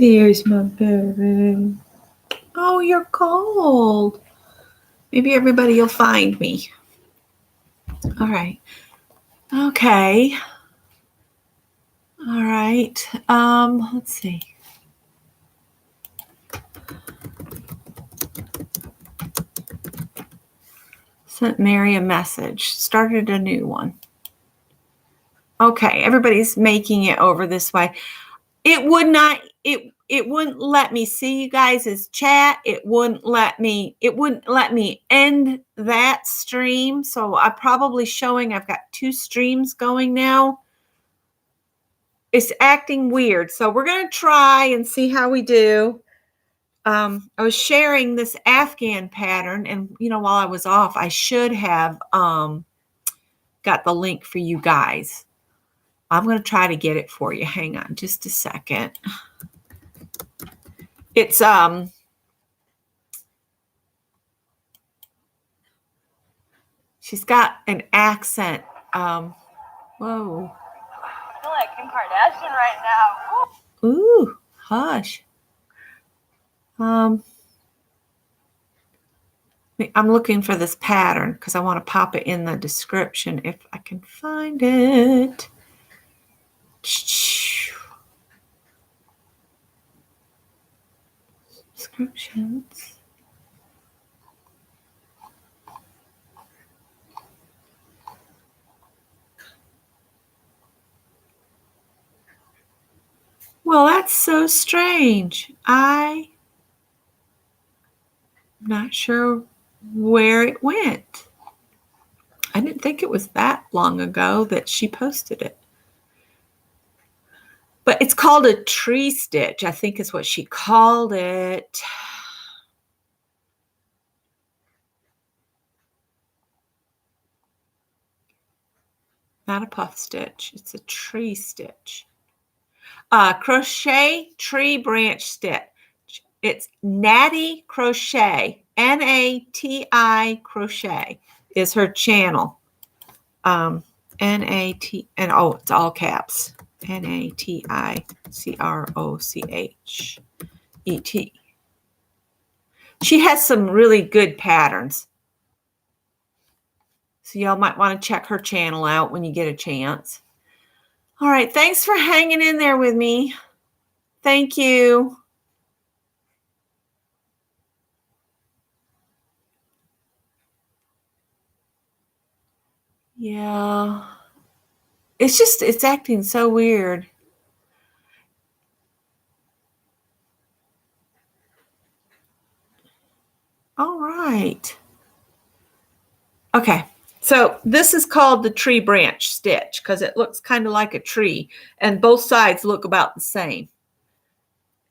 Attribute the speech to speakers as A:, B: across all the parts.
A: There's my baby. Oh, you're cold. Maybe everybody will find me. All right. Okay. All right. Let's see. Sent Mary a message. Started a new one. Okay, everybody's making it over this way. It would not, it wouldn't let me see you guys' chat. It wouldn't let me end that stream. So I'm probably showing I've got 2 streams going now. It's acting weird. So we're going to try and see how we do. I was sharing this Afghan pattern, and while I was off, I should have got the link for you guys. I'm going to try to get it for you. Hang on just a second. It's she's got an accent. Whoa.
B: I feel like Kim Kardashian right now.
A: Ooh, hush. I'm looking for this pattern because I want to pop it in the description if I can find it. Descriptions. Well, that's so strange. I'm not sure where it went. I didn't think it was that long ago that she posted it. But it's called a tree stitch, I think is what she called it. Not a puff stitch. It's a tree stitch. Crochet tree branch stitch. It's Natty Crochet. Nati Crochet is her channel. N-A-T, and it's all caps. N-A-T-I-C-R-O-C-H-E-T. She has some really good patterns. So y'all might want to check her channel out when you get a chance. All right. Thanks for hanging in there with me. Thank you. Yeah. It's acting so weird. All right. Okay. So this is called the tree branch stitch because it looks kind of like a tree and both sides look about the same.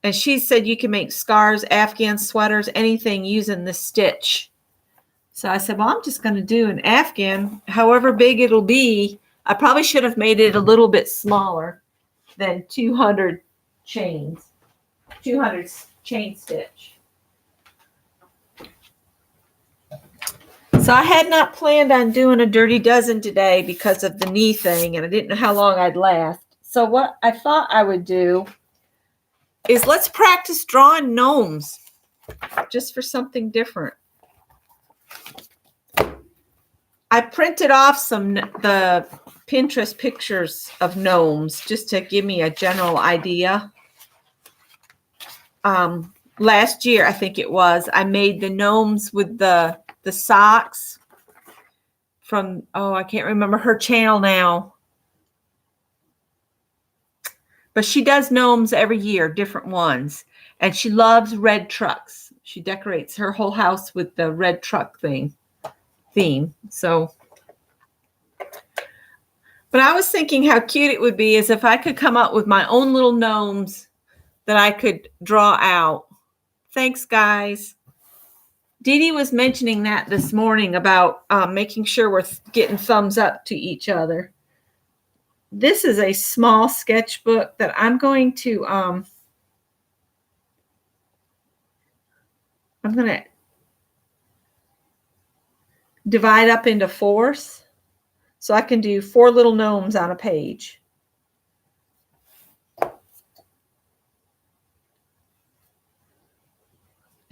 A: And she said you can make scarves, Afghan sweaters, anything using this stitch. So I said, well, I'm just going to do an Afghan, however big it'll be. I probably should have made it a little bit smaller than 200 chain stitch. So I had not planned on doing a dirty dozen today because of the knee thing, and I didn't know how long I'd last. So what I thought I would do is let's practice drawing gnomes just for something different. I printed off the Pinterest pictures of gnomes just to give me a general idea. Last year, I think it was, I made the gnomes with the socks from, I can't remember her channel now. But she does gnomes every year, different ones. And she loves red trucks. She decorates her whole house with the red truck theme. So, but I was thinking how cute it would be is if I could come up with my own little gnomes that I could draw out. Thanks, guys. Dee Dee was mentioning that this morning about making sure we're getting thumbs up to each other. This is a small sketchbook that I'm going to divide up into 4s so I can do 4 little gnomes on a page.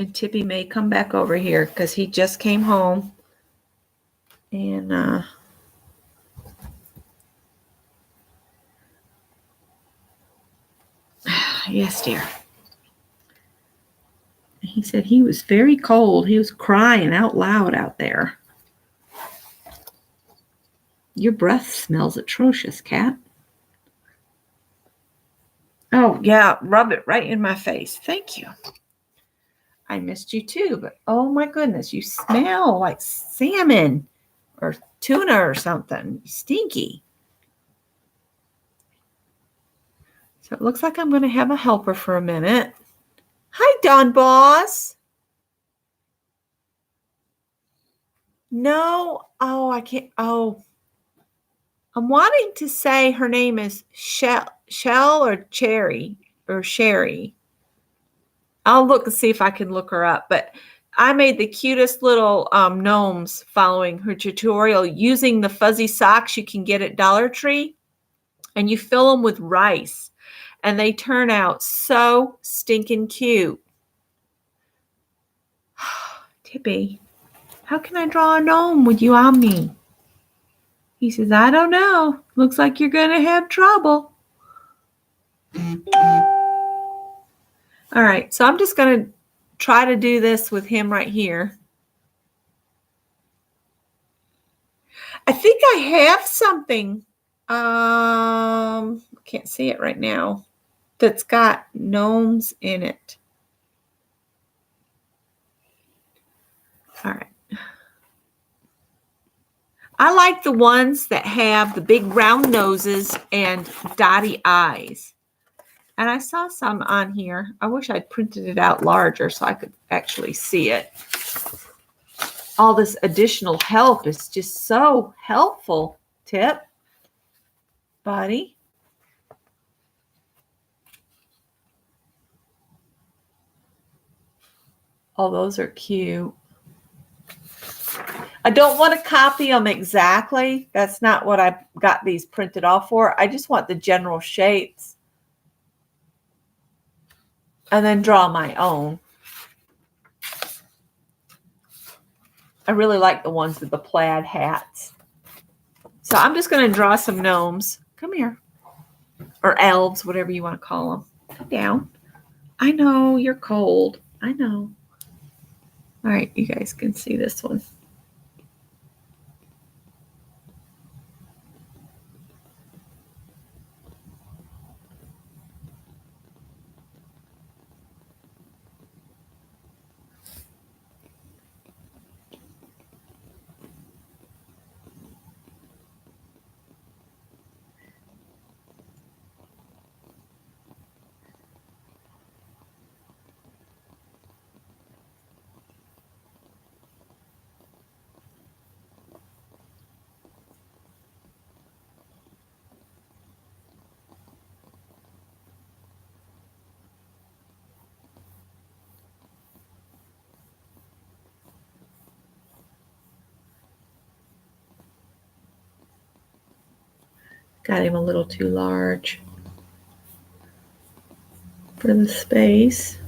A: And Tippy may come back over here because he just came home. And yes, dear. He said he was very cold. He was crying out loud out there. Your breath smells atrocious, cat. Oh, yeah, rub it right in my face. Thank you. I missed you too, but oh my goodness, you smell like salmon or tuna or something. Stinky. So it looks like I'm going to have a helper for a minute. Hi, Don Boss. No. Oh, I can't. Oh, I'm wanting to say her name is Shell or Cherry or Sherry. I'll look and see if I can look her up. But I made the cutest little gnomes following her tutorial using the fuzzy socks you can get at Dollar Tree. And you fill them with rice. And they turn out so stinking cute. Tippy, how can I draw a gnome with you on me? He says, I don't know. Looks like you're going to have trouble. All right, so I'm just going to try to do this with him right here. I think I have something. Can't see it right now. That's got gnomes in it. All right. I like the ones that have the big round noses and dotty eyes. And I saw some on here. I wish I'd printed it out larger so I could actually see it. All this additional help is just so helpful, Tip. Buddy. Oh, those are cute. I don't want to copy them exactly. That's not what I got these printed off for. I just want the general shapes. And then draw my own. I really like the ones with the plaid hats. So I'm just going to draw some gnomes. Come here. Or elves, whatever you want to call them. Come down. I know you're cold. I know. All right, you guys can see this one. Got him a little too large for the space.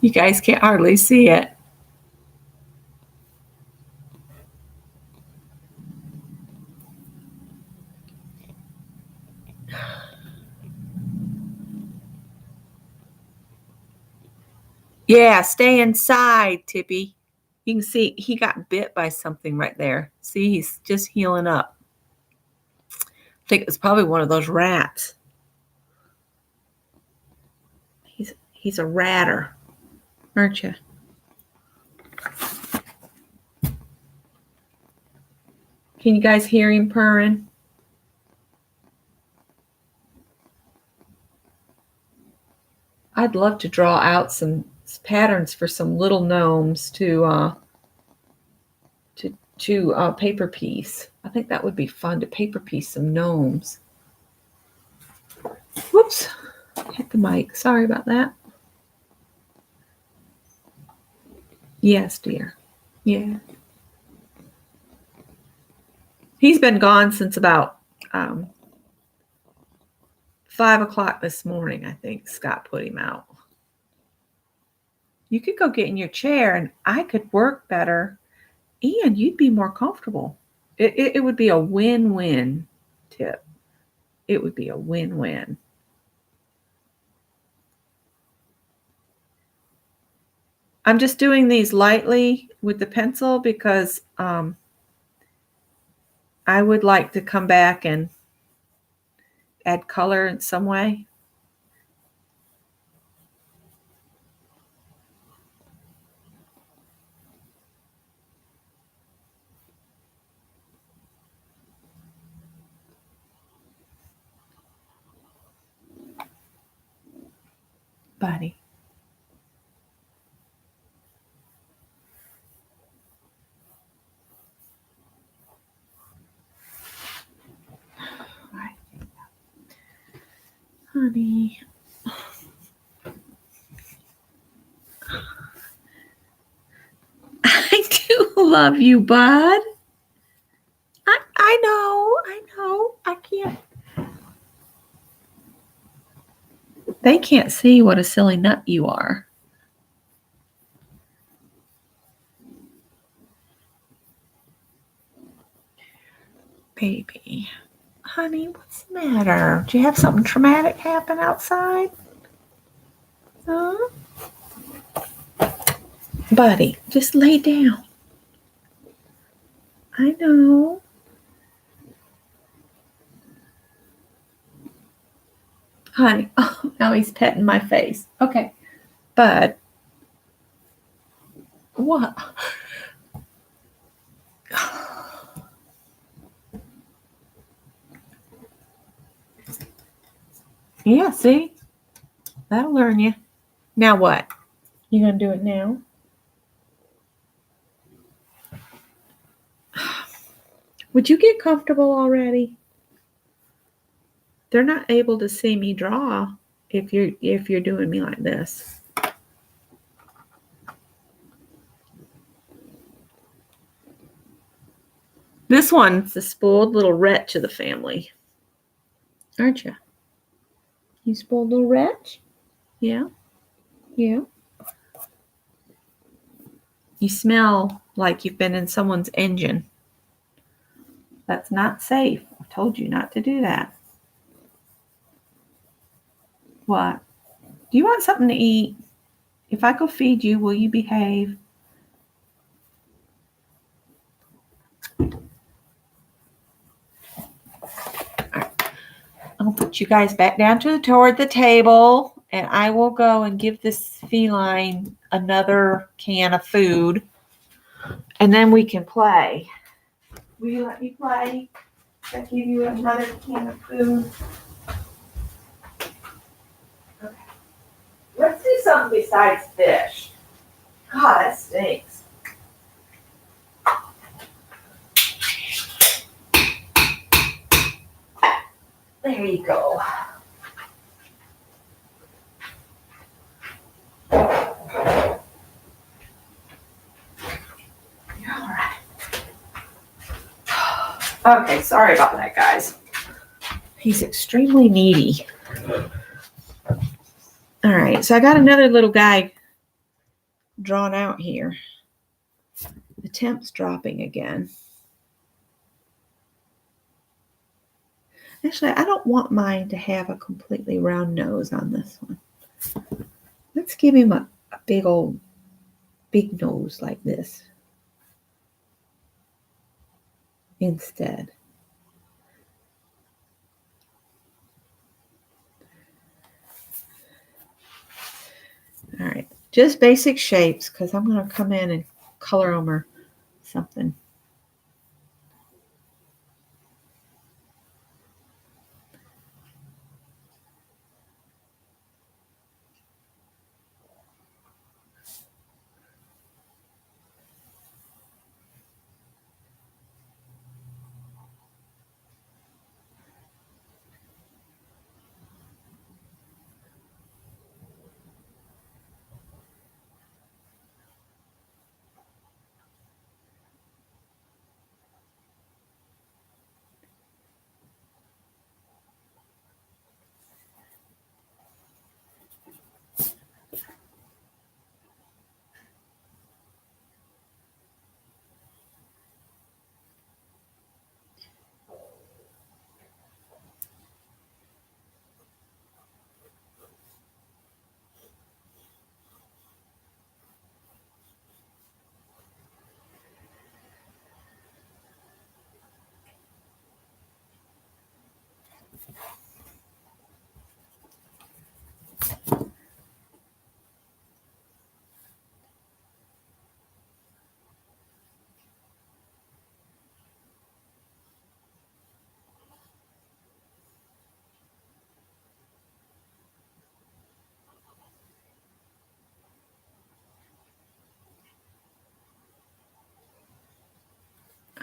A: You guys can't hardly see it. Yeah, stay inside, Tippy. You can see he got bit by something right there. See, he's just healing up. I think it's probably one of those rats. He's a ratter, aren't you? Can you guys hear him purring? I'd love to draw out some patterns for some little gnomes to to paper piece. I think that would be fun to paper piece some gnomes. Whoops, hit the mic. Sorry about that. Yes, dear. Yeah. He's been gone since about 5 o'clock this morning, I think. Scott put him out. You could go get in your chair and I could work better and you'd be more comfortable. It would be a win-win tip. It would be a win-win. I'm just doing these lightly with the pencil because I would like to come back and add color in some way. Buddy. Right. Honey. I do love you, bud. I know. I can't. They can't see what a silly nut you are. Baby. Honey, what's the matter? Do you have something traumatic happen outside? Huh? Buddy, just lay down. I know. Honey, oh, now he's petting my face. Okay. Bud. What? Yeah, see? That'll learn you. Now what? You gonna do it now? Would you get comfortable already? They're not able to see me draw if you're doing me like this. This one's the spoiled little wretch of the family. Aren't you? You spoiled little wretch? Yeah. Yeah. You smell like you've been in someone's engine. That's not safe. I told you not to do that. What? Do you want something to eat? If I go feed you, will you behave? I'll put you guys back down toward the table, and I will go and give this feline another can of food, and then we can play. Will you let me play? I'll give you another can of food. Okay. Let's do something besides fish. God, that stinks. There you go. Okay, sorry about that, guys. He's extremely needy. All right, so I got another little guy drawn out here. The temp's dropping again. Actually, I don't want mine to have a completely round nose on this one. Let's give him a big nose like this instead. All right, just basic shapes because I'm going to come in and color them or something.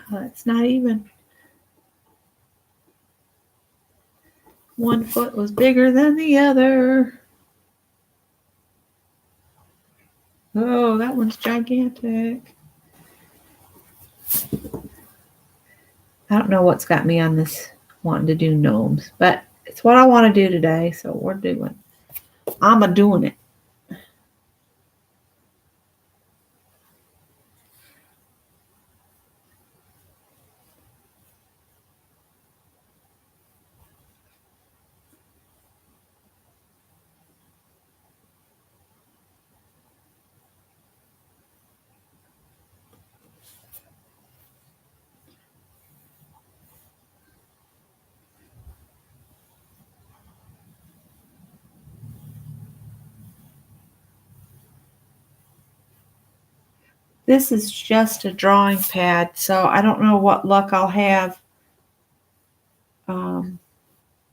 A: That's not even. One foot was bigger than the other. Oh, that one's gigantic. I don't know what's got me on this wanting to do gnomes, but it's what I want to do today, so we're doing. I'm a doing it. This is just a drawing pad, so I don't know what luck I'll have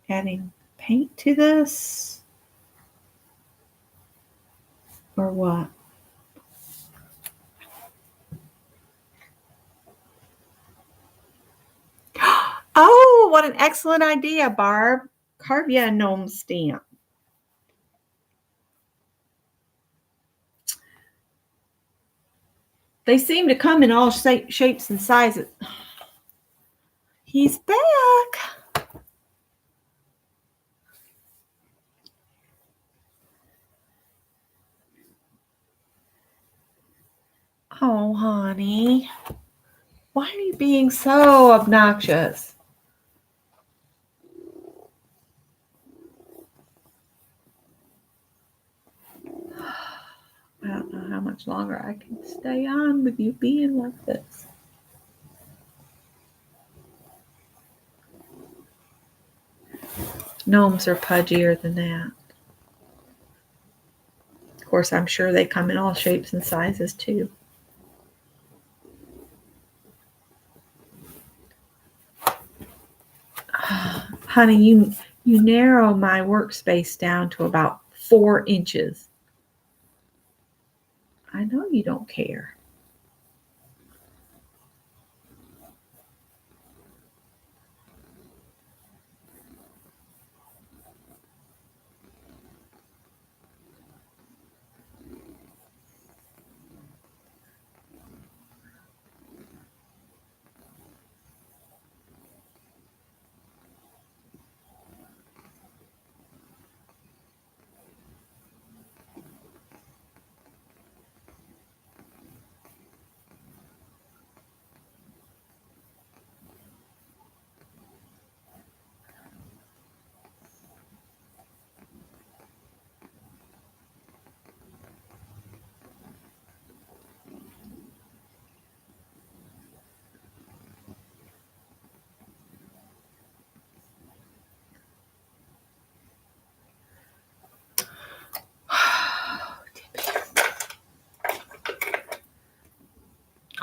A: adding paint to this or what. Oh, what an excellent idea, Barb. Carve you a gnome stamp. They seem to come in all shapes and sizes. He's back. Oh, honey. Why are you being so obnoxious? I don't know how much longer I can stay on with you being like this. Gnomes are pudgier than that. Of course, I'm sure they come in all shapes and sizes too. Honey, you narrow my workspace down to about 4 inches. I know you don't care.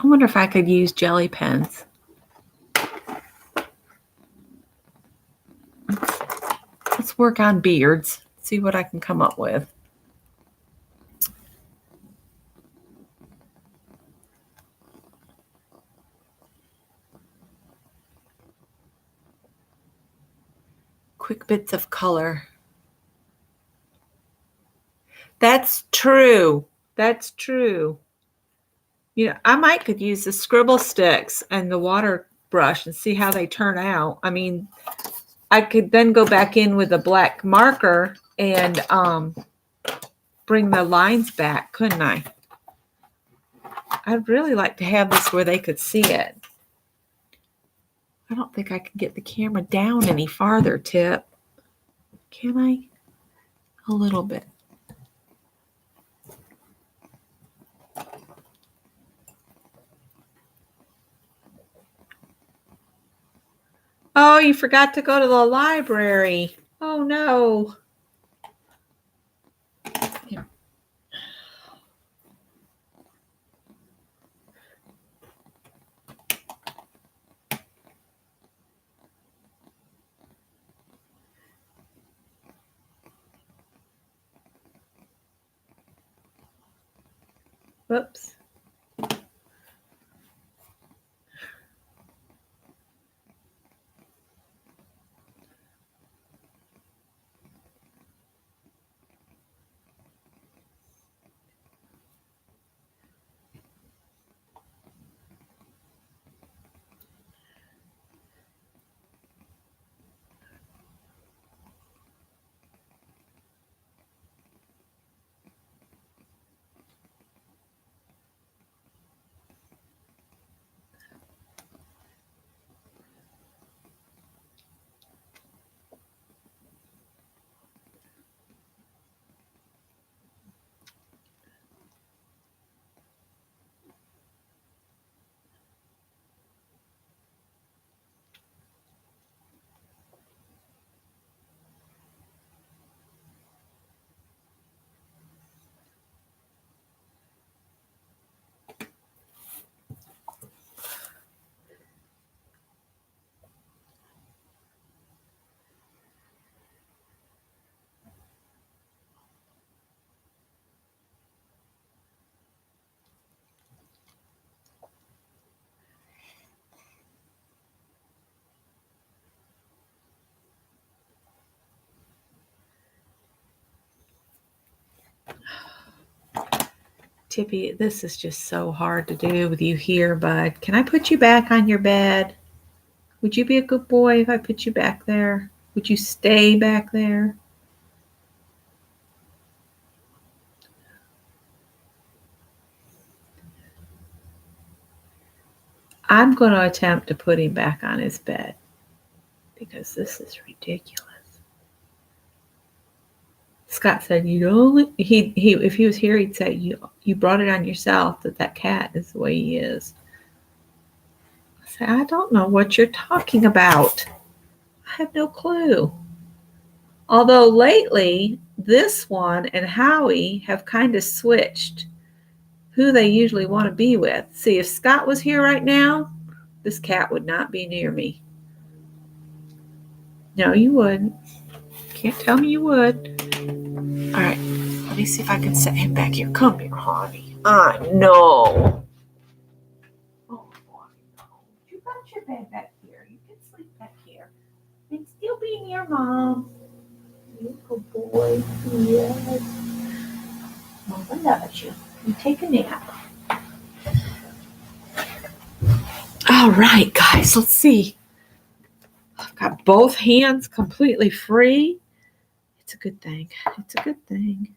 A: I wonder if I could use jelly pens. Let's work on beards, see what I can come up with. Quick bits of color. That's true. That's true. You know, I might could use the scribble sticks and the water brush and see how they turn out. I mean, I could then go back in with a black marker and bring the lines back, couldn't I? I'd really like to have this where they could see it. I don't think I can get the camera down any farther, Tip. Can I? A little bit. Oh, you forgot to go to the library. Oh, no. Here. Whoops. Tippy, this is just so hard to do with you here, bud. Can I put you back on your bed? Would you be a good boy if I put you back there? Would you stay back there? I'm going to attempt to put him back on his bed because this is ridiculous. Scott said, "You don't." He if he was here, he'd say, "You brought it on yourself that cat is the way he is." I said, "I don't know what you're talking about. I have no clue." Although lately, this one and Howie have kind of switched who they usually want to be with. See, if Scott was here right now, this cat would not be near me. No, you wouldn't. Can't tell me you would. All right, let me see if I can set him back here. Come here, honey. I know. Oh, boy. You got your bed back here. You can sleep back here and still be near Mom. You good boy. Yes. Mama loves you. You take a nap. All right, guys, let's see. I've got both hands completely free. It's a good thing. It's a good thing.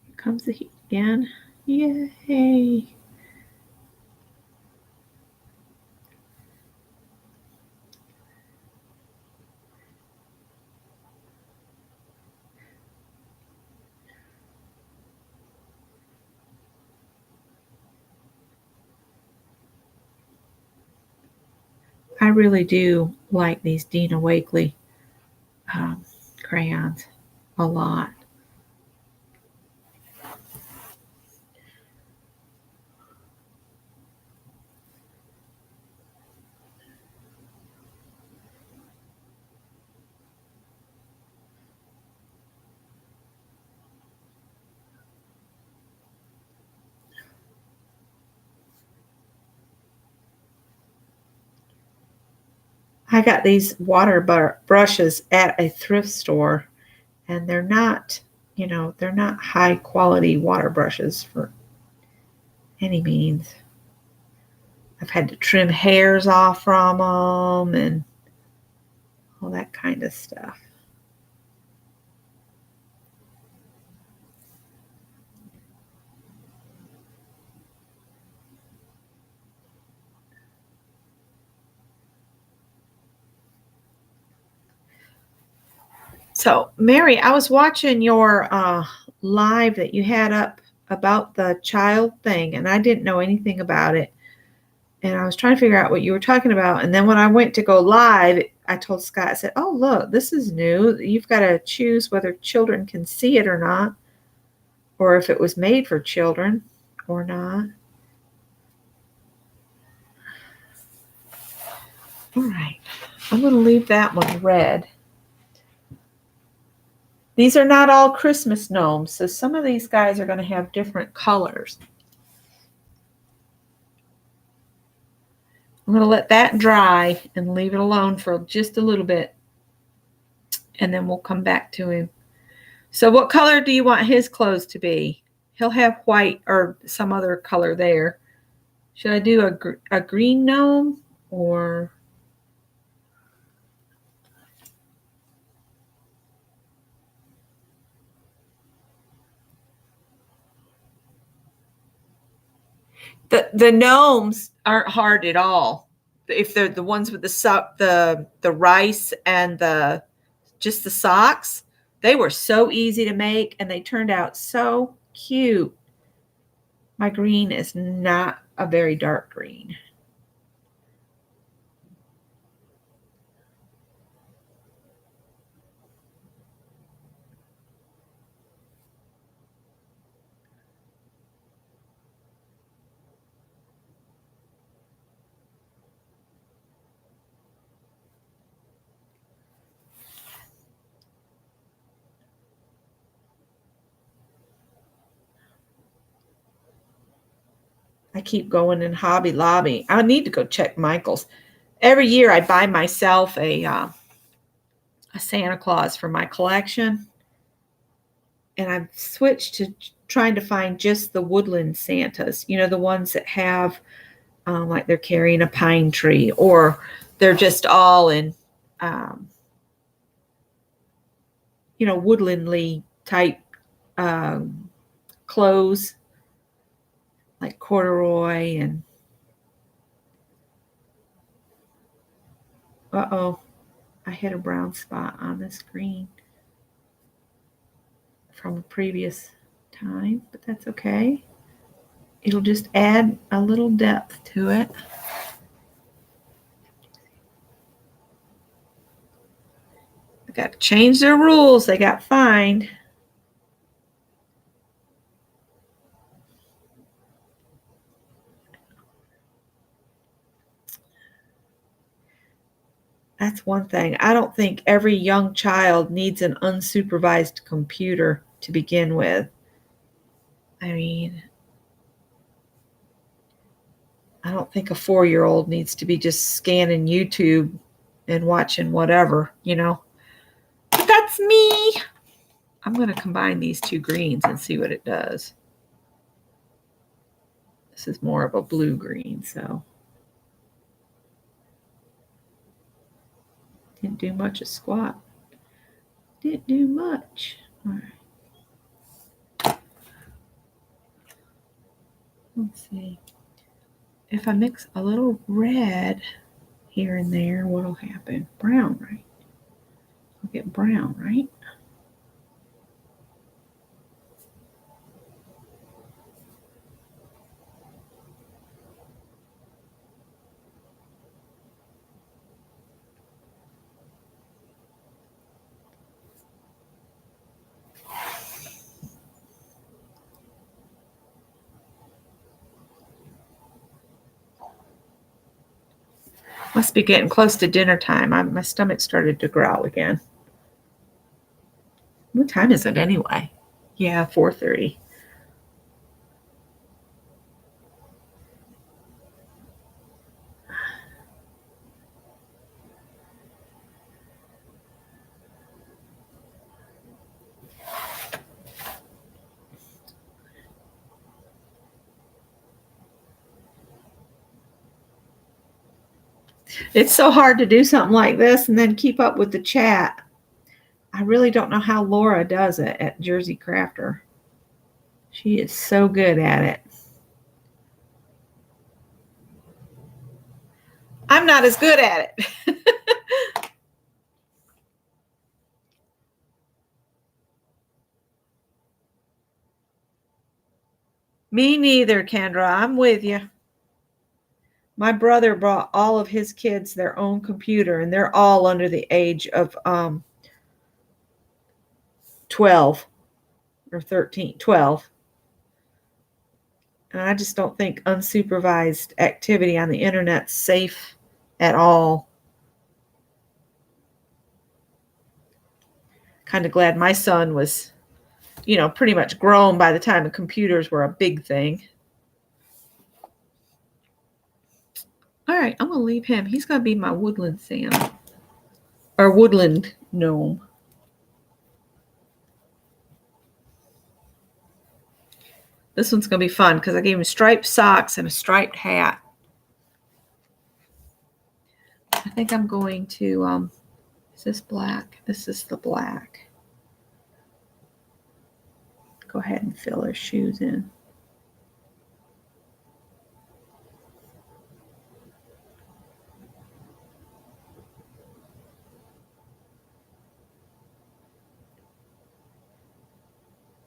A: Here comes the heat again. Yay. I really do like these Dina Wakley crayons a lot. I got these water brushes at a thrift store, and they're not, they're not high quality water brushes for any means. I've had to trim hairs off from them and all that kind of stuff. So, Mary, I was watching your live that you had up about the child thing, and I didn't know anything about it. And I was trying to figure out what you were talking about. And then when I went to go live, I told Scott, I said, "Oh, look, this is new. You've got to choose whether children can see it or not, or if it was made for children or not." All right, I'm going to leave that one red. These are not all Christmas gnomes, so some of these guys are going to have different colors. I'm going to let that dry and leave it alone for just a little bit, and then we'll come back to him. So what color do you want his clothes to be? He'll have white or some other color there. Should I do a green gnome or... The gnomes aren't hard at all. If they're the ones with the rice and just the socks, they were so easy to make and they turned out so cute. My green is not a very dark green. keep going in Hobby Lobby. I need to go check Michael's. Every year I buy myself a Santa Claus for my collection. And I've switched to trying to find just the woodland Santas, the ones that have like they're carrying a pine tree, or they're just all in, woodlandly type clothes, like corduroy and uh-oh, I hit a brown spot on the screen from a previous time, but that's okay. It'll just add a little depth to it. I got to change their rules. They got fined. That's one thing. I don't think every young child needs an unsupervised computer to begin with. I mean, I don't think a 4-year-old needs to be just scanning YouTube and watching whatever, But that's me. I'm going to combine these two greens and see what it does. This is more of a blue-green, so. Didn't do much of squat. Didn't do much. All right. Let's see. If I mix a little red here and there, what'll happen? Brown, right? I'll get brown, right? Must be getting close to dinner time. My stomach started to growl again. What time is it anyway? Yeah, 4:30. It's so hard to do something like this and then keep up with the chat. I really don't know how Laura does it at Jersey Crafter. She is so good at it. I'm not as good at it. Me neither, Kendra. I'm with you. My brother brought all of his kids their own computer, and they're all under the age of 12 or 13, 12. And I just don't think unsupervised activity on the internet's safe at all. Kind of glad my son was, pretty much grown by the time the computers were a big thing. All right, I'm going to leave him. He's going to be my woodland Santa. Or woodland gnome. This one's going to be fun because I gave him striped socks and a striped hat. I think I'm going to, is this black? This is the black. Go ahead and fill his shoes in.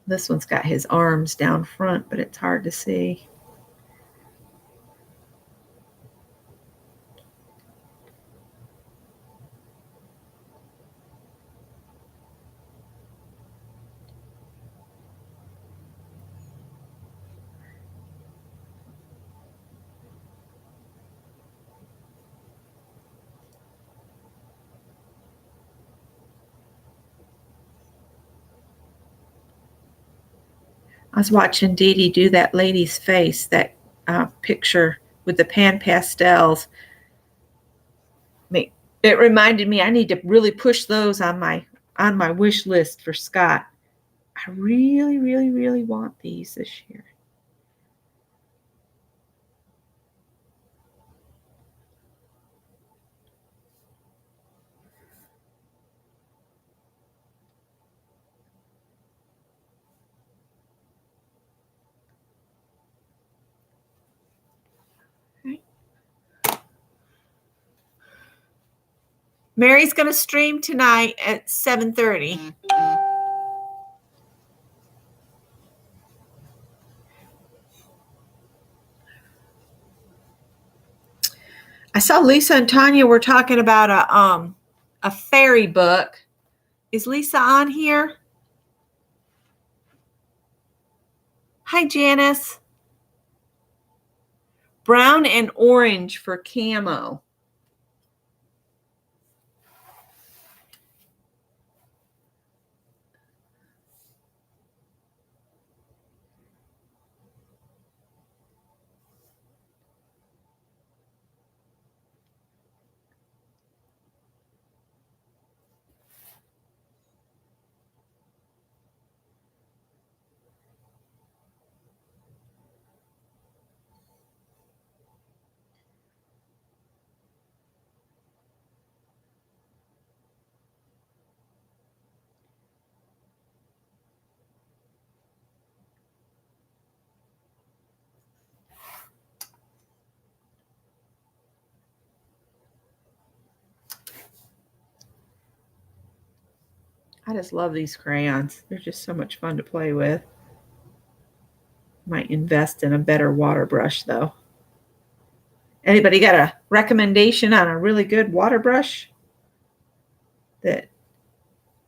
A: This one's got his arms down front, but it's hard to see. I was watching Dee Dee do that lady's face, that picture with the pan pastels. It reminded me I need to really push those on my wish list for Scott. I really, really, really want these this year. Mary's going to stream tonight at 7:30. I saw Lisa and Tanya were talking about a fairy book. Is Lisa on here? Hi, Janice. Brown and orange for camo. I just love these crayons. They're just so much fun to play with. Might invest in a better water brush, though. Anybody got a recommendation on a really good water brush that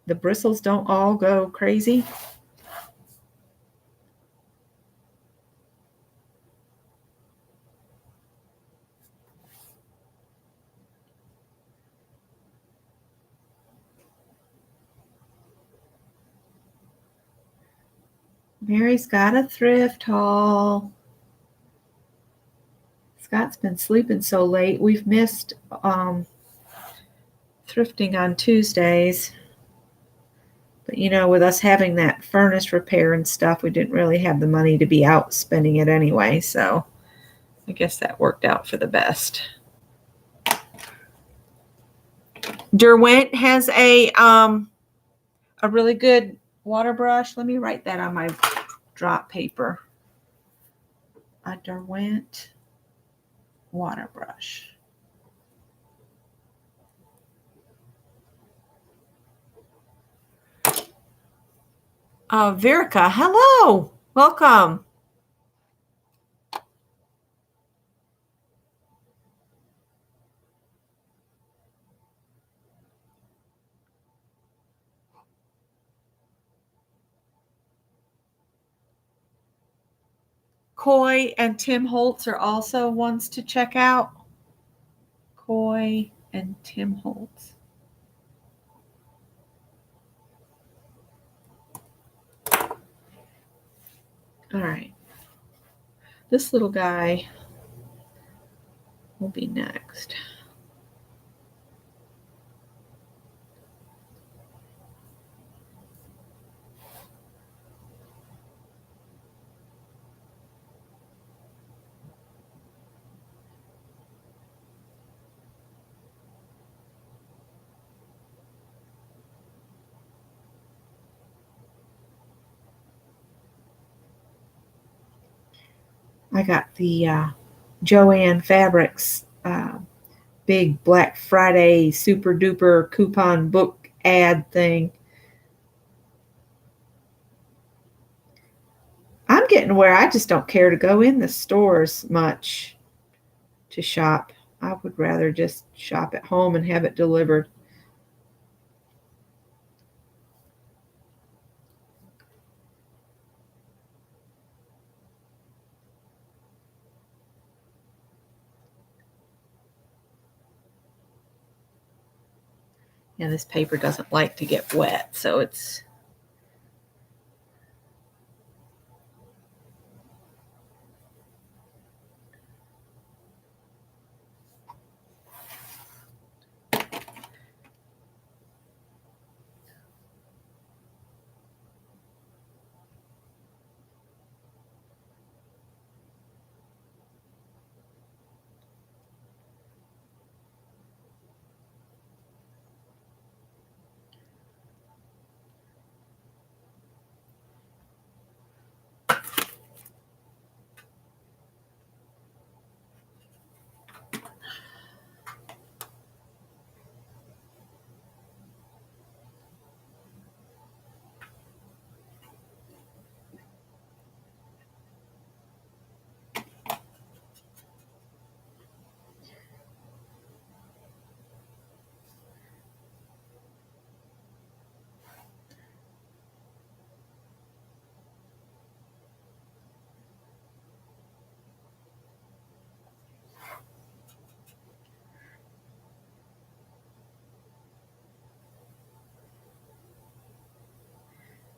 A: the bristles don't all go crazy? Mary's got a thrift haul. Scott's been sleeping so late. We've missed thrifting on Tuesdays. But, with us having that furnace repair and stuff, we didn't really have the money to be out spending it anyway. So I guess that worked out for the best. Derwent has a really good water brush. Let me write that on my drop paper. A Derwent water brush. Verica, hello. Welcome. Coy and Tim Holtz are also ones to check out. Coy and Tim Holtz. All right. This little guy will be next. I got the Joann Fabrics big Black Friday super duper coupon book ad thing. I'm getting where I just don't care to go in the stores much to shop. I would rather just shop at home and have it delivered. Yeah, this paper doesn't like to get wet, so it's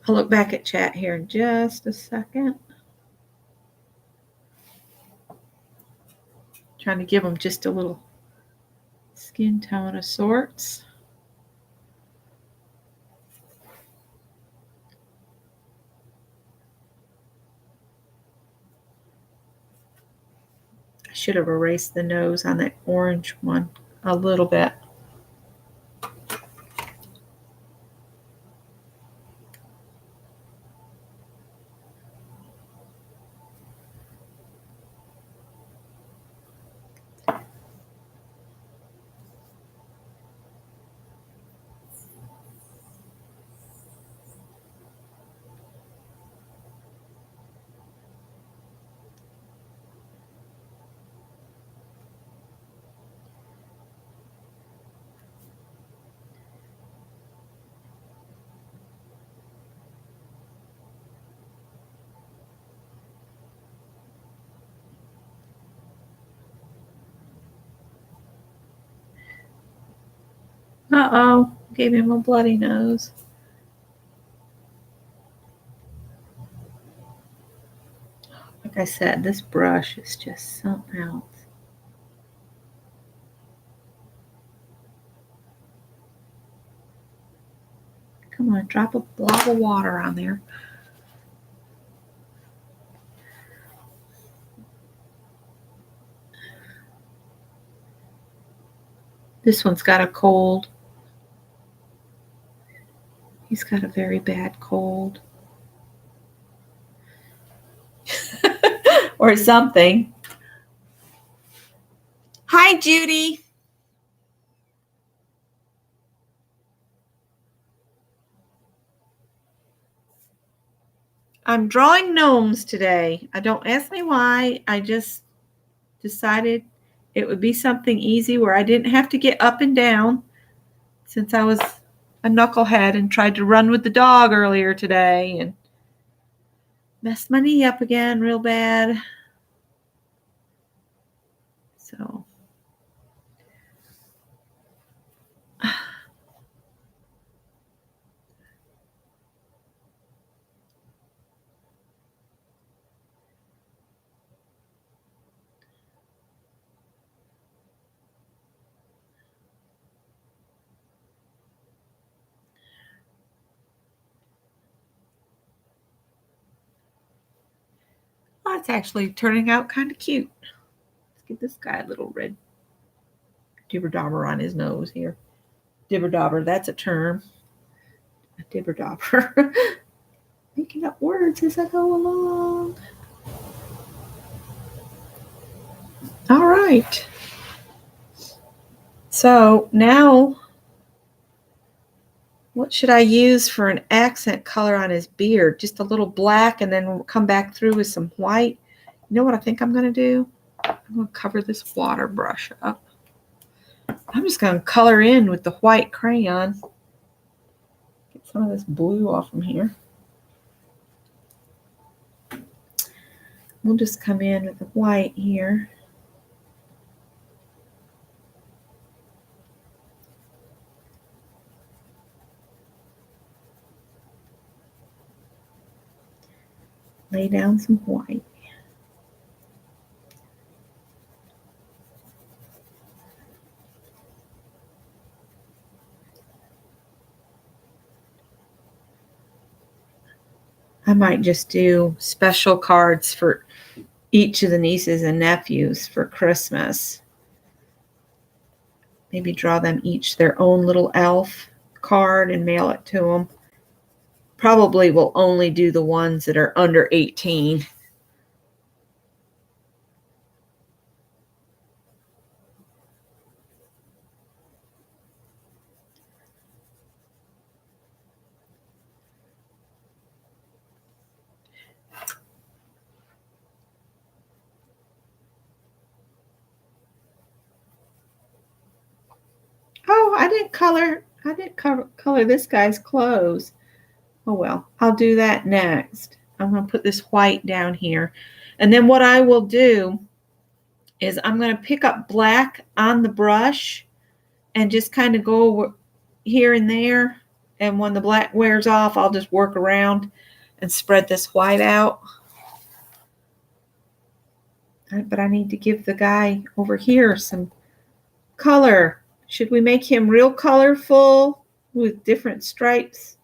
A: I'll look back at chat here in just a second. Trying to give them just a little skin tone of sorts. I should have erased the nose on that orange one a little bit. Uh-oh, gave him a bloody nose. Like I said, this brush is just something else. Come on, drop a blob of water on there. This one's got a cold. He's got a very bad cold. Or something. Hi, Judy. I'm drawing gnomes today. Don't ask me why. I just decided it would be something easy where I didn't have to get up and down, since I was a knucklehead and tried to run with the dog earlier today and messed my knee up again real bad. So well, it's actually turning out kind of cute. Let's give this guy a little red dibber-dobber on his nose here. Dibber-dobber, that's a term. A dibber-dobber. Making up words as I go along. All right. So now, what should I use for an accent color on his beard? Just a little black, and then we'll come back through with some white. You know what I think I'm going to do? I'm going to cover this water brush up. I'm just going to color in with the white crayon. Get some of this blue off from here. We'll just come in with the white here. Lay down some white. I might just do special cards for each of the nieces and nephews for Christmas. Maybe draw them each their own little elf card and mail it to them. Probably will only do the ones that are under 18. Oh, I didn't color this guy's clothes. Oh well, I'll do that next. I'm going to put this white down here. And then what I will do is I'm going to pick up black on the brush and just kind of go here and there And when the black wears off, I'll just work around and spread this white out. But I need to give the guy over here some color. Should we make him real colorful with different stripes?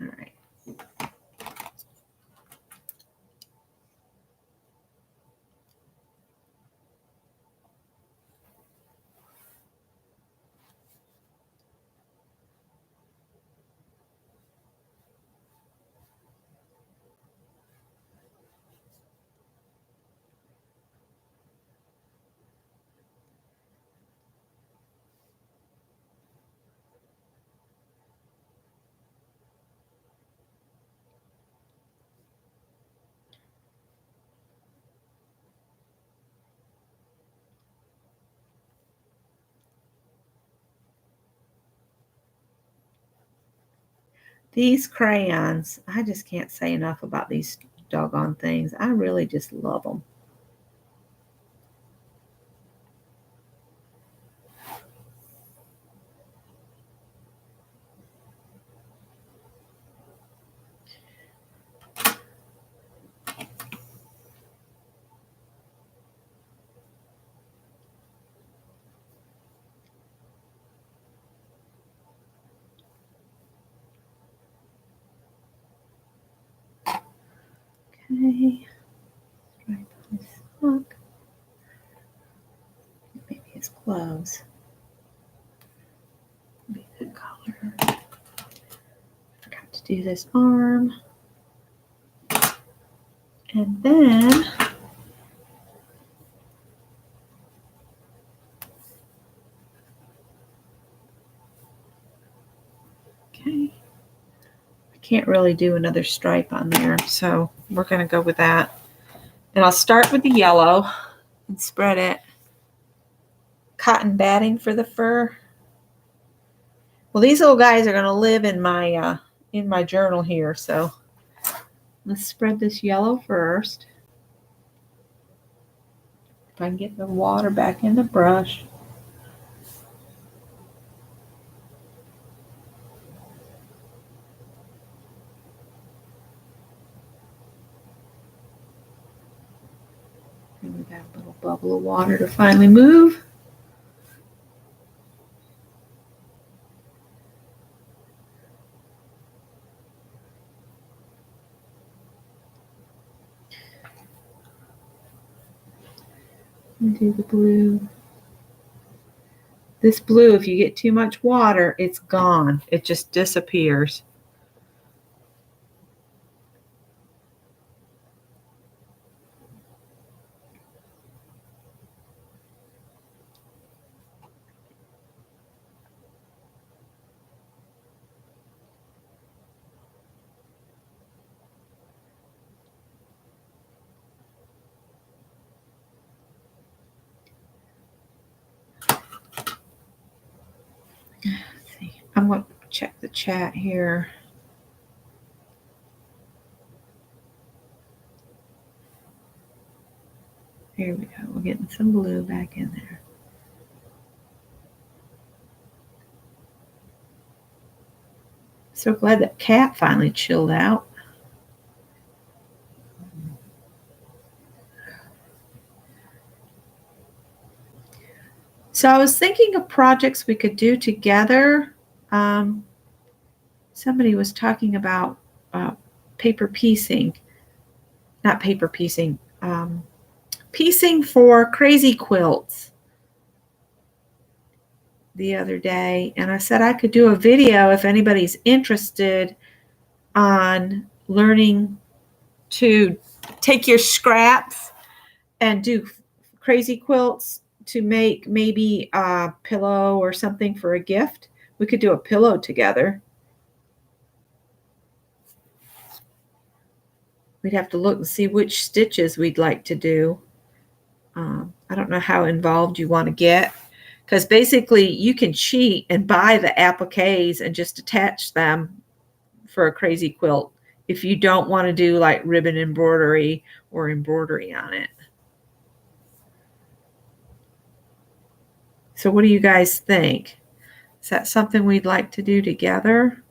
A: All right. These crayons, I just can't say enough about these doggone things. I really just love them. Okay. Stripe on his sock. Maybe his gloves. Be a good color. Forgot to do this arm. And then okay. I can't really do another stripe on there, so we're going to go with that. And I'll start with the yellow and spread it. Cotton batting for the fur. Well, these little guys are going to live in my journal here, so let's spread this yellow first. If I can get the water back in the brush. And we got a little bubble of water to finally move. And do the blue. This blue, if you get too much water, it's gone. It just disappears. Let's see. I'm going to check the chat here. Here we go. We're getting some blue back in there. So glad that cat finally chilled out. So I was thinking of projects we could do together. Somebody was talking about paper piecing. Not paper piecing. Piecing for crazy quilts the other day. And I said I could do a video if anybody's interested on learning to take your scraps and do crazy quilts to make maybe a pillow or something for a gift. We could do a pillow together. We'd have to look and see which stitches we'd like to do. I don't know how involved you want to get, because basically you can cheat and buy the appliques and just attach them for a crazy quilt if you don't want to do like ribbon embroidery or embroidery on it. So what do you guys think? Is that something we'd like to do together?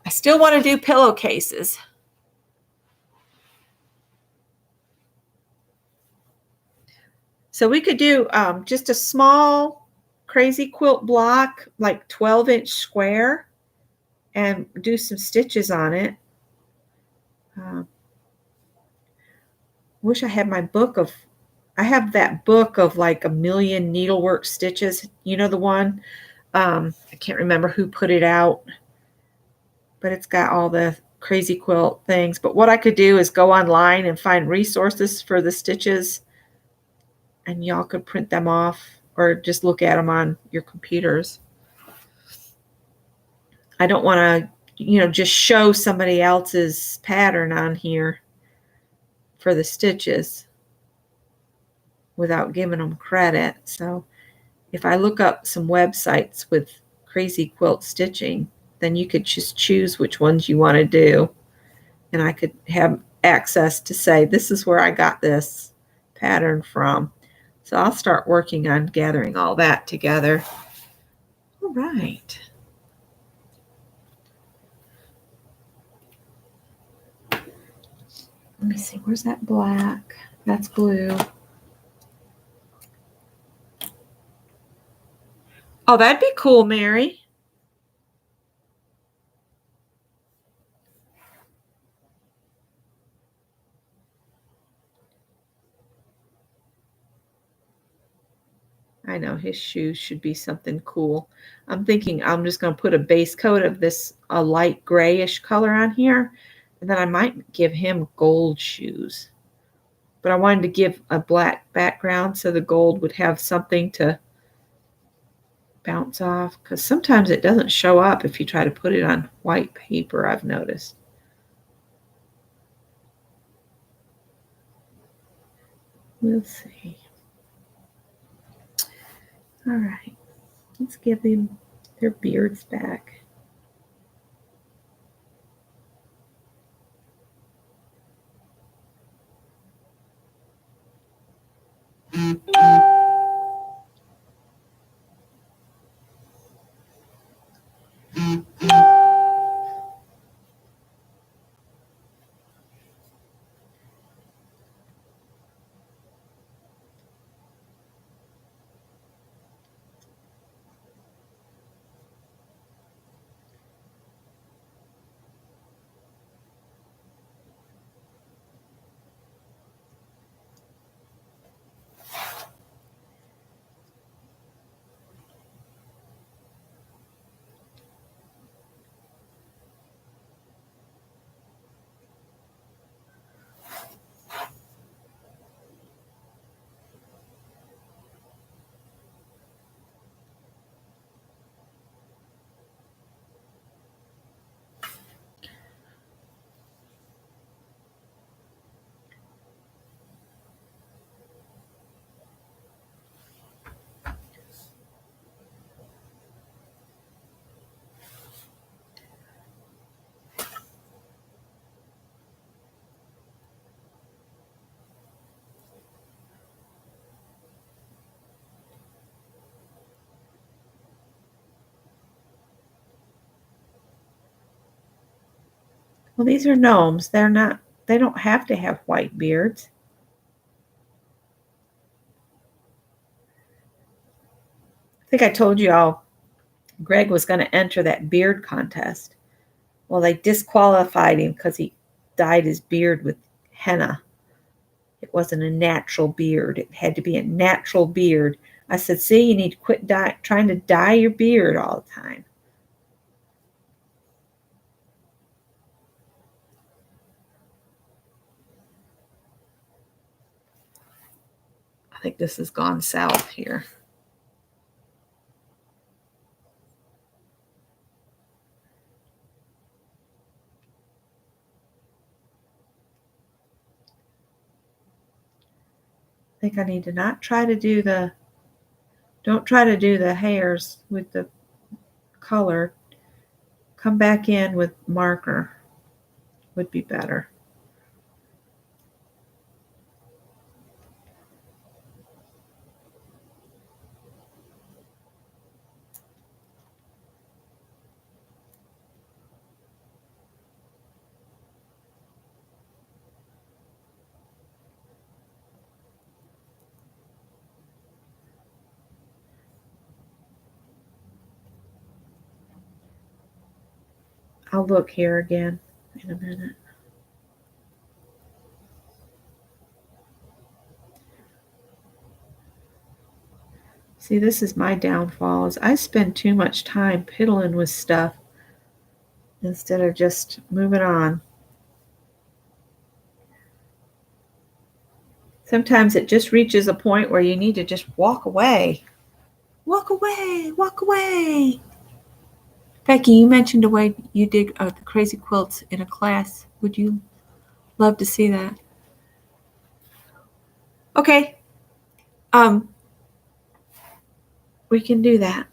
A: I still want to do pillowcases. So we could do just a small crazy quilt block, like 12-inch square, and do some stitches on it. Wish I had my book of, I have that book of like a million needlework stitches. You know the one? I can't remember who put it out, but it's got all the crazy quilt things. But what I could do is go online and find resources for the stitches, and y'all could print them off or just look at them on your computers. I don't want to, just show somebody else's pattern on here for the stitches without giving them credit. So if I look up some websites with crazy quilt stitching, then you could just choose which ones you want to do. And I could have access to say, this is where I got this pattern from. So I'll start working on gathering all that together. All right. Let me see, where's that black? That's blue. Oh, that'd be cool, Mary. I know his shoes should be something cool. I'm thinking I'm just going to put a base coat of this a light grayish color on here, and then I might give him gold shoes. But I wanted to give a black background so the gold would have something to bounce off, because sometimes it doesn't show up if you try to put it on white paper, I've noticed. We'll see. All right, let's give them their beards back. Well, these are gnomes. They don't have to have white beards. I think I told you all Greg was going to enter that beard contest. Well, they disqualified him because he dyed his beard with henna. It wasn't a natural beard. It had to be a natural beard. I said, see, you need to quit trying to dye your beard all the time. I think this has gone south here. I think I need to don't try to do the hairs with the color. come back in with marker would be better. I'll look here again in a minute. See, this is my downfall, is I spend too much time piddling with stuff instead of just moving on. Sometimes it just reaches a point where you need to just walk away. Walk away, walk away. Becky, you mentioned the way you did the crazy quilts in a class. Would you love to see that? Okay. We can do that.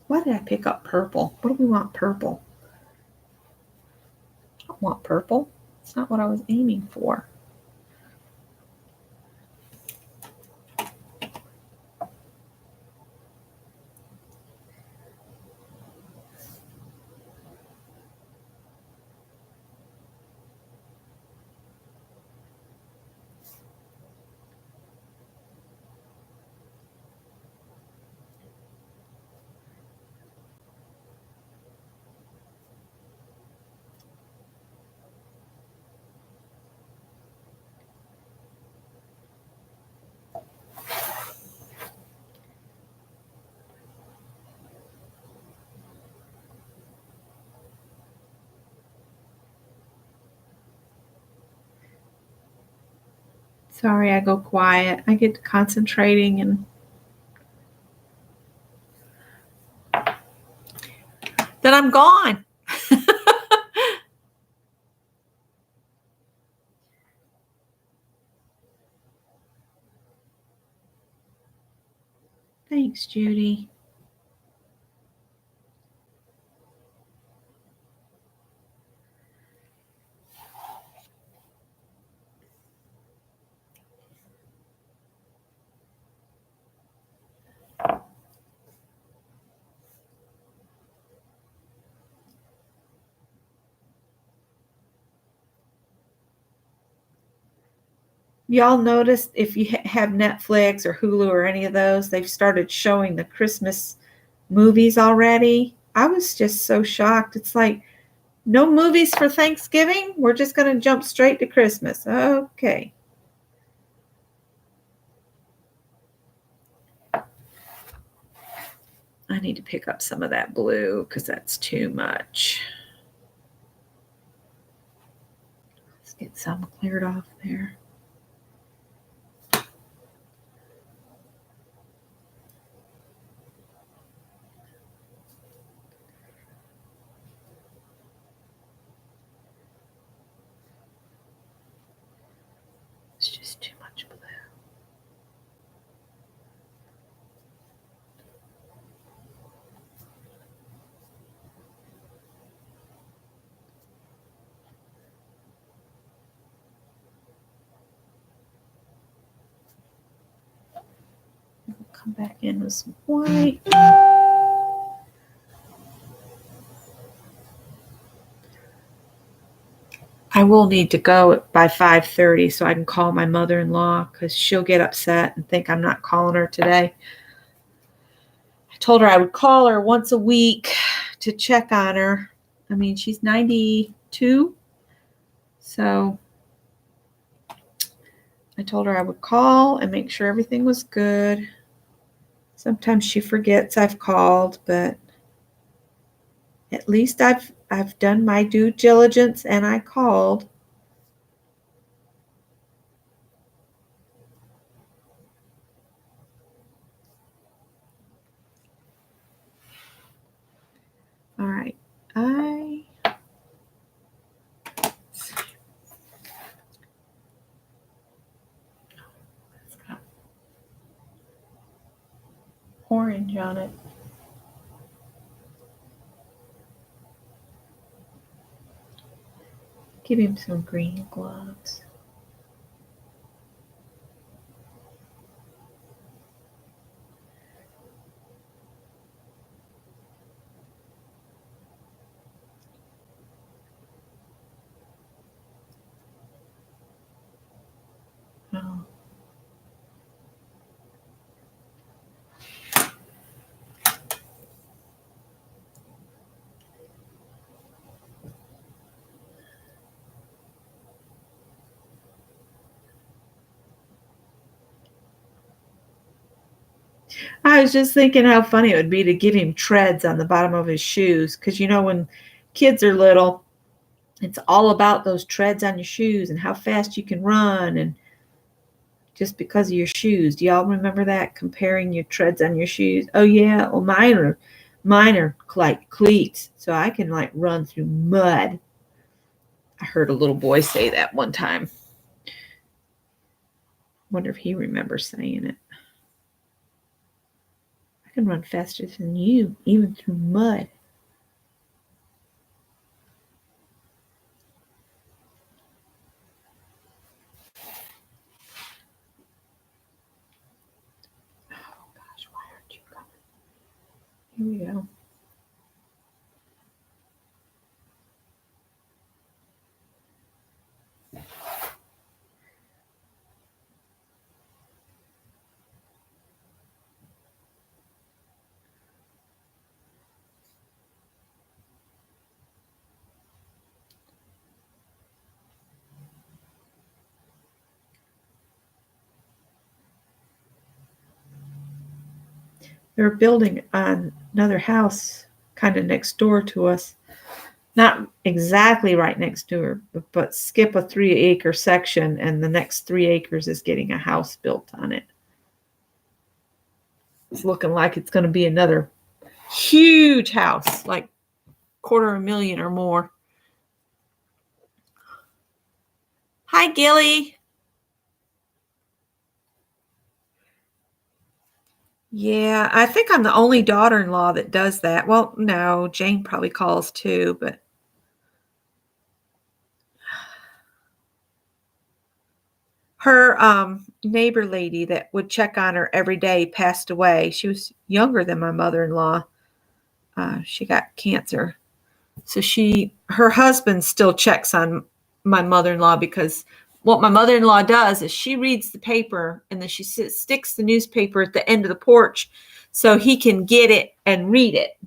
A: Why did I pick up purple? What do we want purple? I don't want purple. It's not what I was aiming for. Sorry, I go quiet. I get concentrating and then I'm gone. Thanks, Judy. Y'all noticed if you have Netflix or Hulu or any of those, they've started showing the Christmas movies already. I was just so shocked. It's like, no movies for Thanksgiving? We're just going to jump straight to Christmas. Okay. I need to pick up some of that blue because that's too much. Let's get some cleared off there. It's just too much blue. We'll come back in with some white. I will need to go by 5:30 so I can call my mother-in-law because she'll get upset and think I'm not calling her today. I told her I would call her once a week to check on her. I mean, she's 92, so I told her I would call and make sure everything was good. Sometimes she forgets I've called, but at least I've done my due diligence and I called. All right. orange on it. Give him some green gloves. Oh. I was just thinking how funny it would be to give him treads on the bottom of his shoes. Because, when kids are little, it's all about those treads on your shoes and how fast you can run. And just because of your shoes. Do y'all remember that? Comparing your treads on your shoes? Oh, yeah. Well, mine are like cleats. So I can run through mud. I heard a little boy say that one time. Wonder if he remembers saying it. I can run faster than you, even through mud. Oh gosh, why aren't you coming? Here we go. They're building another house kind of next door to us. Not exactly right next door, but skip a 3-acre section and the next 3 acres is getting a house built on it. It's looking like it's going to be another huge house, like $250,000 or more. Hi, Gilly. Yeah, I think I'm the only daughter-in-law that does that. Well, no, Jane probably calls too, but her neighbor lady that would check on her every day passed away. She was younger than my mother-in-law. She got cancer. So her husband still checks on my mother-in-law because what my mother-in-law does is she reads the paper and then she sticks the newspaper at the end of the porch so he can get it and read it.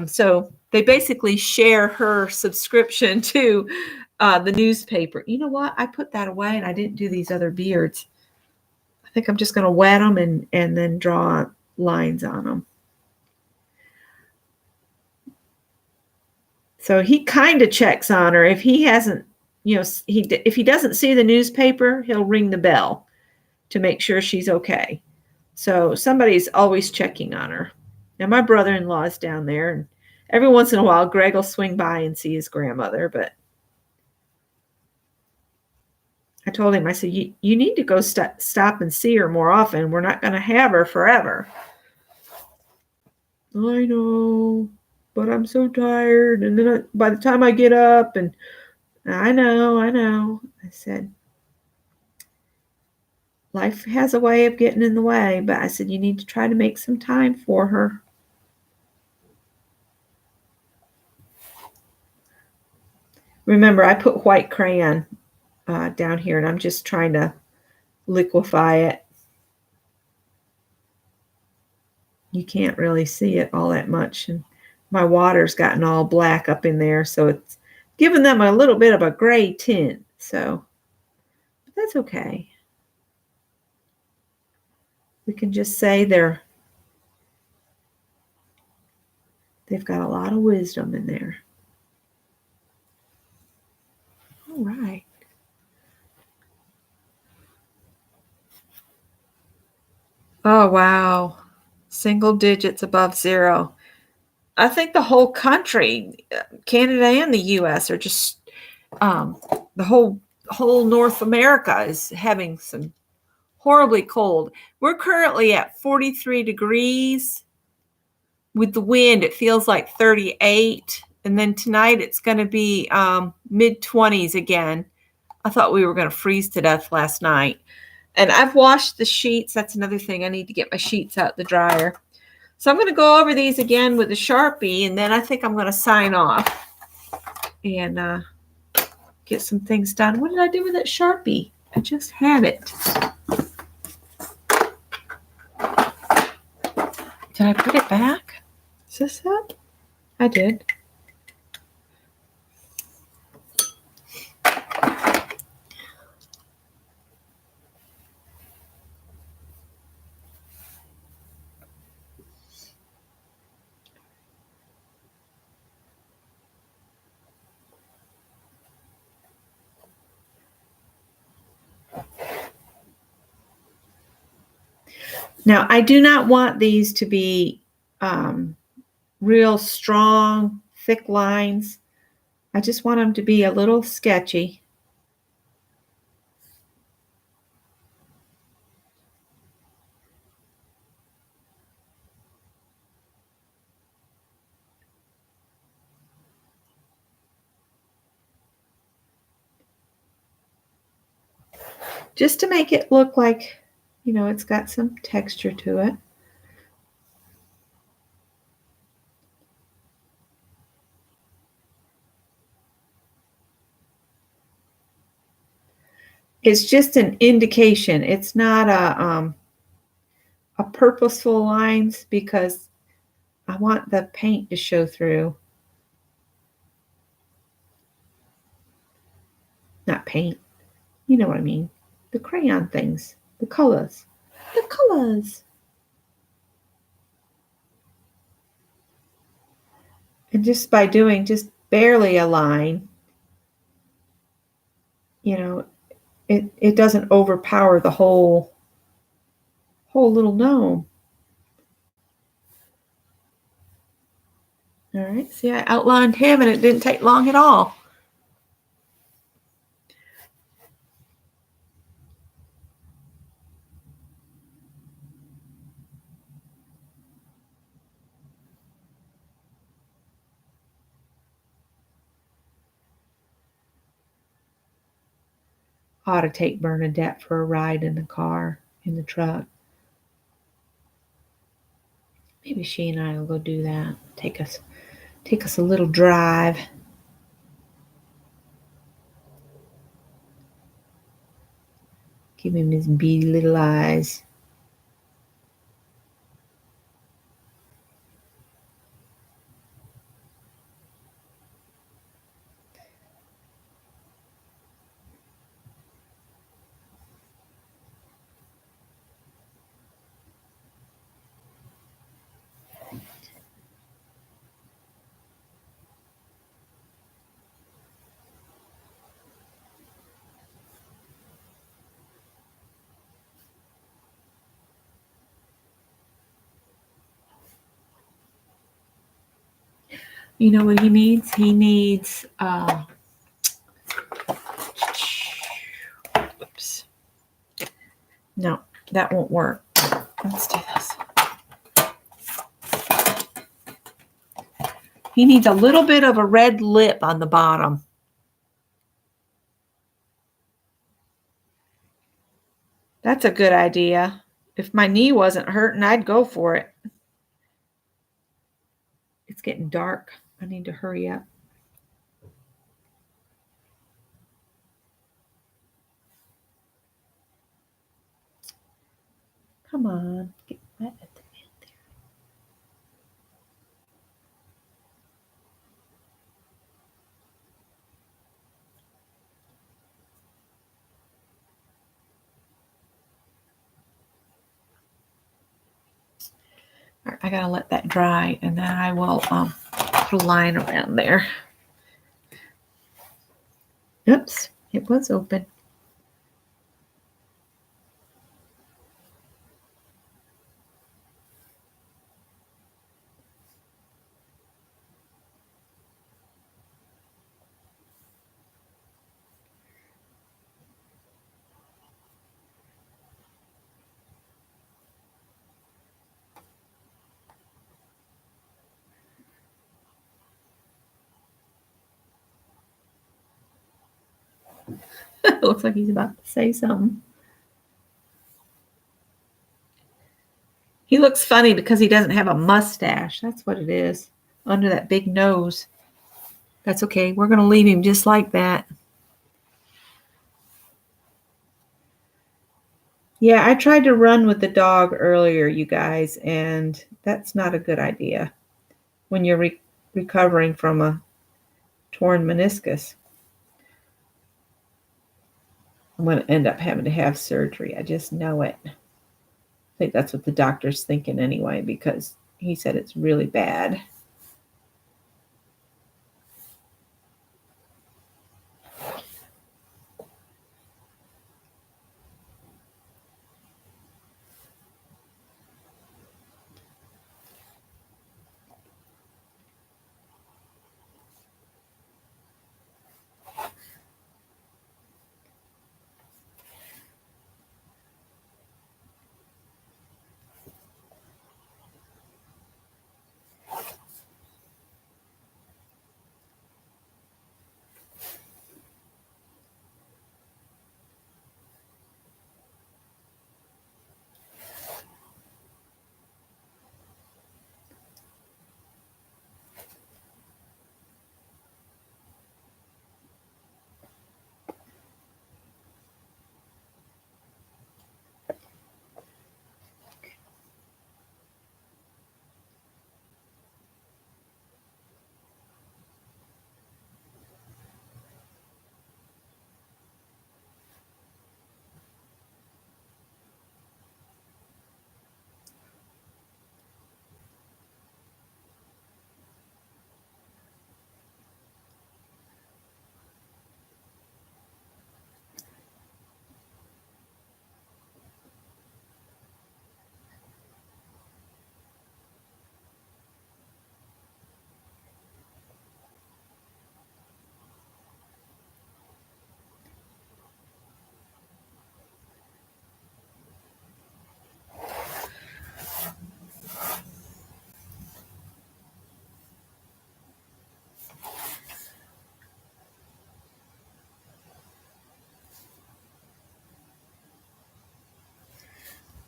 A: So they basically share her subscription to the newspaper. You know what? I put that away and I didn't do these other beards. I think I'm just going to wet them and then draw lines on them. So he kind of checks on her. If he hasn't, if he doesn't see the newspaper, he'll ring the bell to make sure she's okay. So somebody's always checking on her. Now my brother-in-law is down there, and every once in a while, Greg will swing by and see his grandmother. But I told him, I said, you need to go stop and see her more often. We're not going to have her forever. I know, but I'm so tired. And then by the time I get up, and I know. I said, life has a way of getting in the way, but I said, you need to try to make some time for her. Remember, I put white crayon down here, and I'm just trying to liquefy it. You can't really see it all that much, and my water's gotten all black up in there, so it's giving them a little bit of a gray tint. So that's okay. We can just say they've got a lot of wisdom in there. All right. Oh, wow. Single digits above zero. I think the whole country, Canada and the U.S. are just, the whole North America is having some horribly cold. We're currently at 43 degrees. With the wind, it feels like 38. And then tonight it's going to be mid-20s again. I thought we were going to freeze to death last night. And I've washed the sheets. That's another thing. I need to get my sheets out the dryer. So I'm going to go over these again with a Sharpie, and then I think I'm going to sign off and get some things done. What did I do with that Sharpie? I just had it. Did I put it back? Is this it? I did. Now, I do not want these to be real strong, thick lines. I just want them to be a little sketchy. Just to make it look like, you know, it's got some texture to it. It's just an indication. It's not a purposeful lines because I want the paint to show through. Not paint. You know what I mean. The crayon things. The colors. The colors. And just by doing just barely a line, you know, it doesn't overpower the whole little gnome. All right, see, I outlined him and it didn't take long at all. I ought to take Bernadette for a ride in the car, in the truck. Maybe she and I will go do that. Take us a little drive. Give him his beady little eyes. You know what he needs? He needs, oops. No, that won't work. Let's do this. He needs a little bit of a red lip on the bottom. That's a good idea. If my knee wasn't hurting, I'd go for it. It's getting dark. I need to hurry up. Come on, get wet at the end there. All right, I gotta let that dry, and then I will put a line around there. Oops, it was open. Looks like he's about to say something. He looks funny because he doesn't have a mustache. That's what it is. Under that big nose. That's okay. We're going to leave him just like that. Yeah, I tried to run with the dog earlier, you guys, and that's not a good idea when you're recovering from a torn meniscus. I'm going to end up having to have surgery. I just know it. I think that's what the doctor's thinking anyway, because he said it's really bad.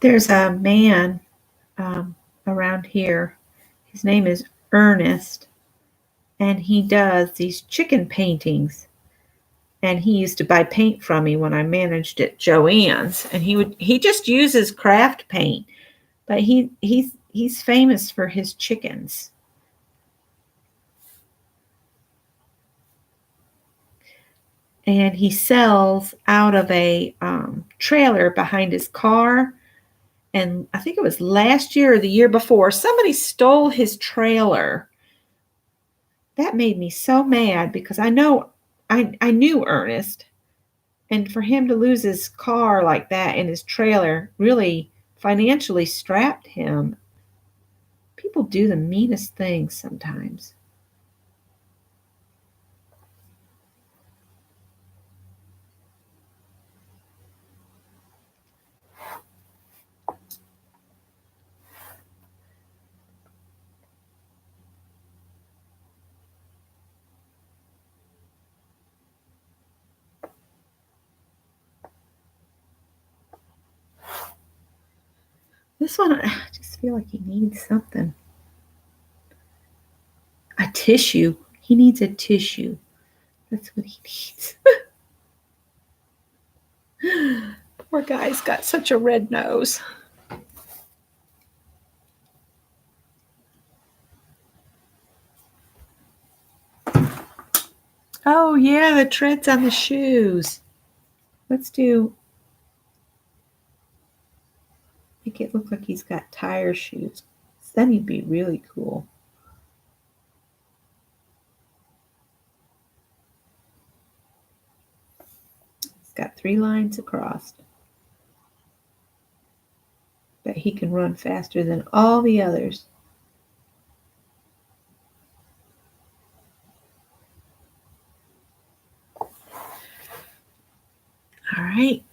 A: There's a man around here. His name is Ernest, and he does these chicken paintings. And he used to buy paint from me when I managed at Joann's, and he just uses craft paint, but he's famous for his chickens. And he sells out of a trailer behind his car. And I think it was last year or the year before, somebody stole his trailer. That made me so mad because I knew Ernest. And for him to lose his car like that and his trailer really financially strapped him. People do the meanest things sometimes. This one, I just feel like he needs something. A tissue. He needs a tissue. That's what he needs. Poor guy's got such a red nose. Oh, yeah, the treads on the shoes. Let's make it look like he's got tire shoes. Then he'd be really cool. He's got 3 lines across. But he can run faster than all the others. All right.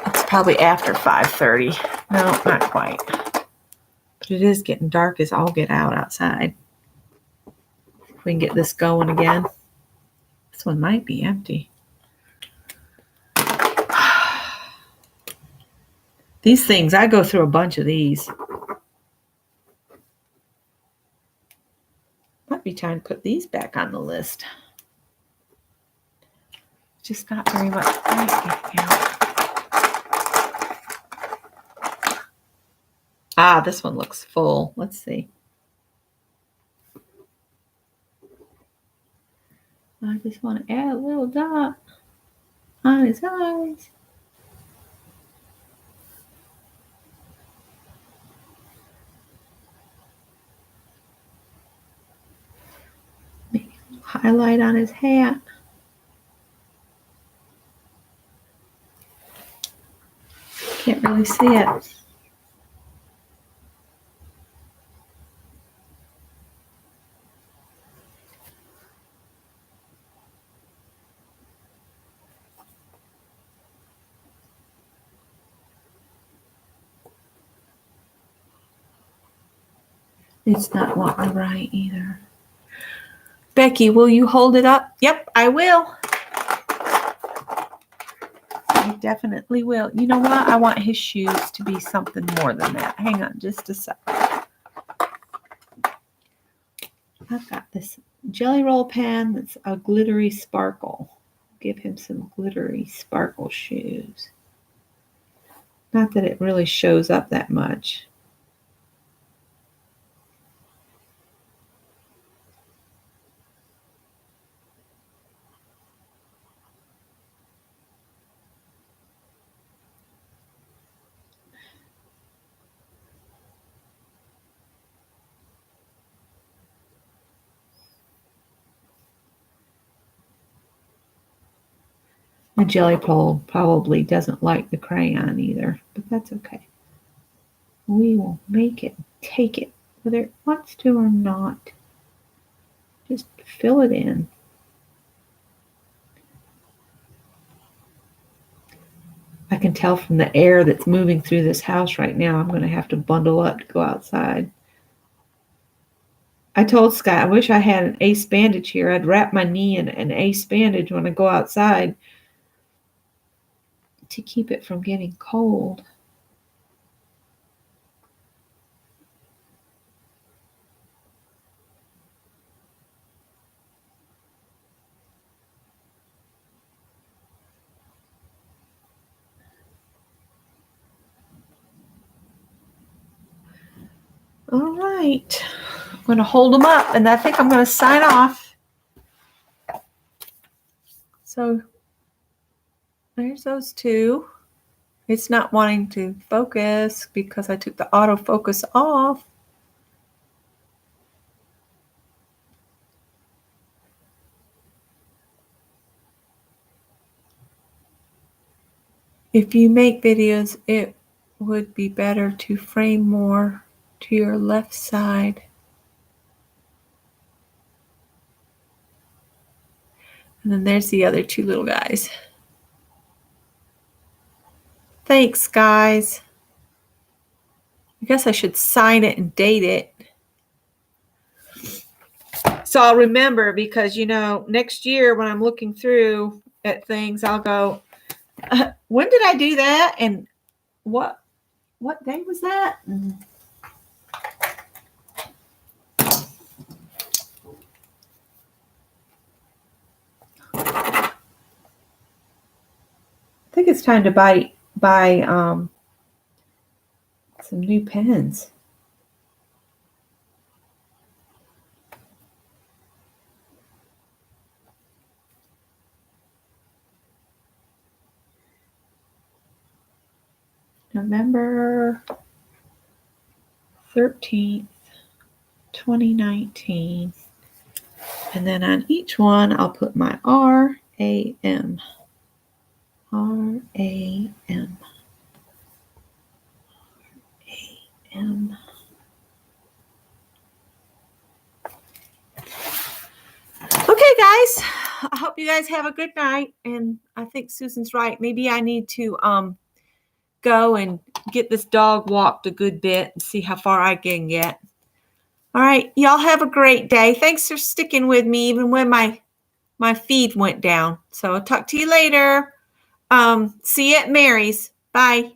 A: It's probably after 5:30. No, not quite. But it is getting dark as all get out outside. If we can get this going again. This one might be empty. These things, I go through a bunch of these. Might be time to put these back on the list. Just not very much plastic now. Ah, this one looks full. Let's see. I just want to add a little dot on his eyes. Maybe a little highlight on his hat. Can't really see it. It's not wanting to write either. Becky, will you hold it up? Yep, I will. I definitely will. You know what? I want his shoes to be something more than that. Hang on just a sec. I've got this Jelly Roll pen that's a glittery sparkle. Give him some glittery sparkle shoes. Not that it really shows up that much. The Jelly Roll probably doesn't like the crayon either, but that's okay. We will make it, take it, whether it wants to or not. Just fill it in. I can tell from the air that's moving through this house right now, I'm going to have to bundle up to go outside. I told Scott, I wish I had an ace bandage here. I'd wrap my knee in an ace bandage when I go outside to keep it from getting cold. All right. I'm going to hold them up, and I think I'm going to sign off. So there's those two. It's not wanting to focus because I took the autofocus off. If you make videos, it would be better to frame more to your left side. And then there's the other two little guys. Thanks, guys. I guess I should sign it and date it. So I'll remember, because, you know, next year when I'm looking through at things, I'll go, when did I do that? And what day was that? I think it's time to buy some new pens. November 13th, 2019. And then on each one, I'll put my RAM. RAM. AM. Okay, guys. I hope you guys have a good night. And I think Susan's right. Maybe I need to go and get this dog walked a good bit and see how far I can get. All right. Y'all have a great day. Thanks for sticking with me even when my My feed went down. So I'll talk to you later. See you at Mary's. Bye.